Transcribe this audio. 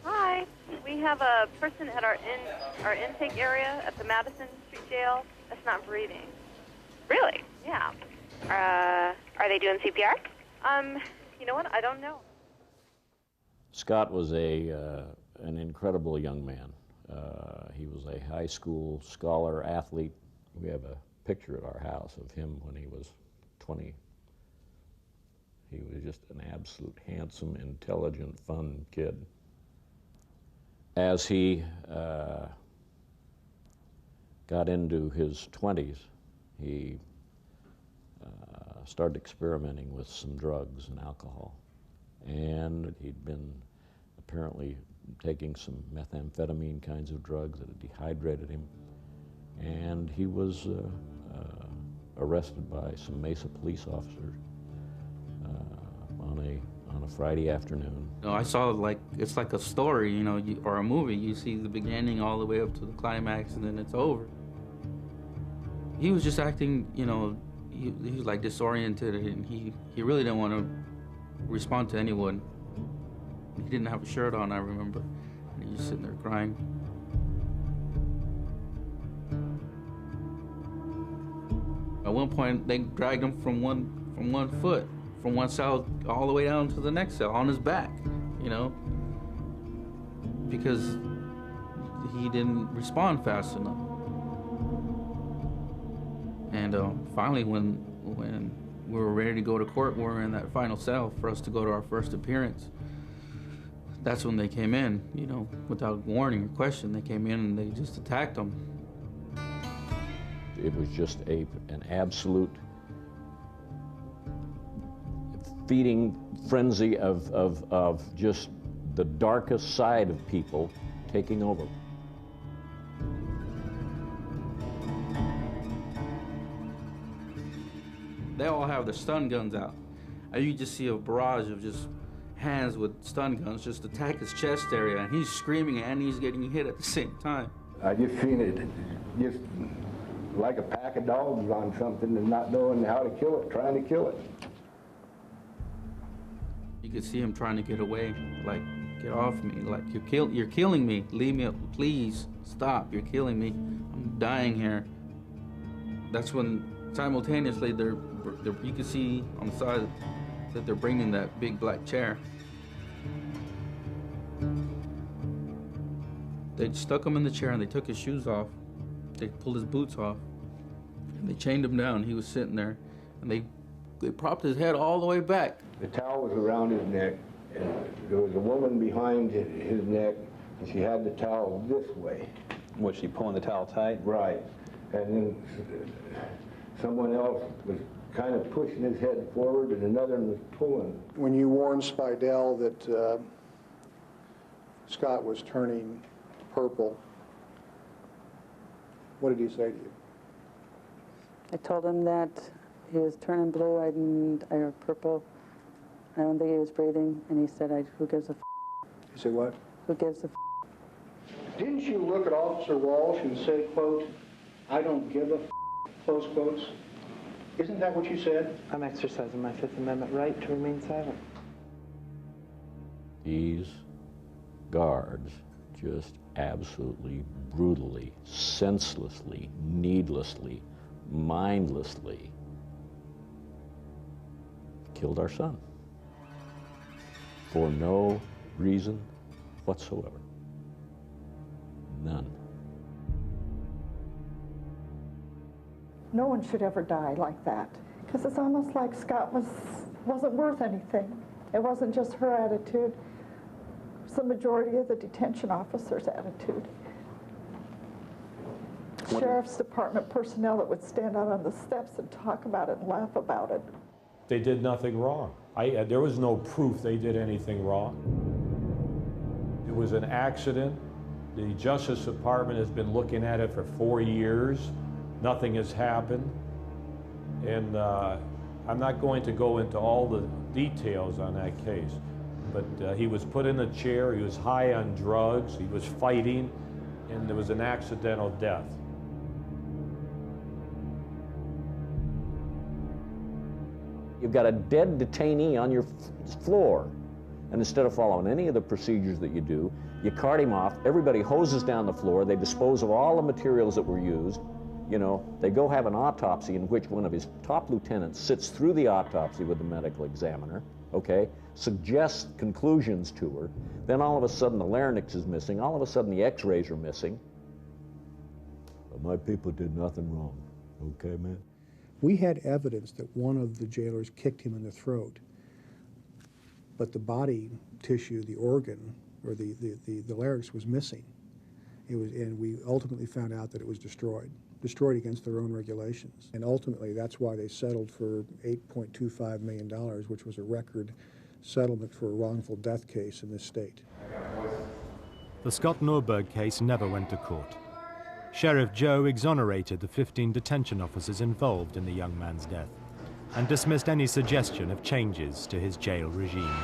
Hi. We have a person at our intake area at the Madison Street Jail that's not breathing. Really? Yeah. Are they doing CPR? You know what? I don't know. Scott was an incredible young man. He was a high school scholar, athlete. We have a picture at our house of him when he was 20. He was just an absolute handsome, intelligent, fun kid. As he got into his 20s, he started experimenting with some drugs and alcohol. And he'd been apparently taking some methamphetamine kinds of drugs that had dehydrated him. And he was arrested by some Mesa police officers on a Friday afternoon. You know, I saw it's like a story, you know, or a movie. You see the beginning all the way up to the climax, and then it's over. He was just acting, you know, he was like disoriented, and he really didn't want to respond to anyone. He didn't have a shirt on, I remember, and he was sitting there crying. At one point, they dragged him from one foot, from one cell all the way down to the next cell on his back, you know, because he didn't respond fast enough. And finally, when we were ready to go to court, we were in that final cell for us to go to our first appearance. That's when they came in, you know, without warning or question. They came in and they just attacked him. It was just an absolute feeding frenzy of just the darkest side of people taking over. They all have their stun guns out. You just see a barrage of just hands with stun guns just attack his chest area, and he's screaming and he's getting hit at the same time. I just seen it just like a pack of dogs on something and not knowing how to kill it, trying to kill it. You could see him trying to get away, like, get off me, like, you're killing me, leave me, please, stop, you're killing me, I'm dying here. That's when simultaneously you can see on the side that they're bringing that big black chair. They stuck him in the chair and they took his shoes off. They pulled his boots off and they chained him down. He was sitting there and they propped his head all the way back. The towel was around his neck and there was a woman behind his neck and she had the towel this way. Was she pulling the towel tight? Right. And then someone else was kind of pushing his head forward and another one was pulling. When you warned Spidell that Scott was turning purple, what did he say to you? I told him that he was turning blue or purple. I don't think he was breathing, and he said, who gives a f***? He said what? Who gives a f***? Didn't you look at Officer Walsh and say, quote, I don't give a f***, close quotes? Isn't that what you said? I'm exercising my Fifth Amendment right to remain silent. These guards just absolutely, brutally, senselessly, needlessly, mindlessly killed our son for no reason whatsoever. None. No one should ever die like that, because it's almost like Scott wasn't worth anything. It wasn't just her attitude. It's the majority of the detention officers' attitude. Sheriff's Department personnel that would stand out on the steps and talk about it and laugh about it. They did nothing wrong. There was no proof they did anything wrong. It was an accident. The Justice Department has been looking at it for 4 years. Nothing has happened. And I'm not going to go into all the details on that case, but he was put in a chair, he was high on drugs, he was fighting, and there was an accidental death. You've got a dead detainee on your floor. And instead of following any of the procedures that you do, you cart him off, everybody hoses down the floor, they dispose of all the materials that were used. You know, they go have an autopsy in which one of his top lieutenants sits through the autopsy with the medical examiner, okay, suggests conclusions to her. Then all of a sudden the larynx is missing, all of a sudden the x-rays are missing. But my people did nothing wrong, okay, man? We had evidence that one of the jailers kicked him in the throat, but the body tissue, the organ, or the larynx was missing. And we ultimately found out that it was destroyed against their own regulations. And ultimately, that's why they settled for $8.25 million, which was a record settlement for a wrongful death case in this state. The Scott Norberg case never went to court. Sheriff Joe exonerated the 15 detention officers involved in the young man's death and dismissed any suggestion of changes to his jail regime.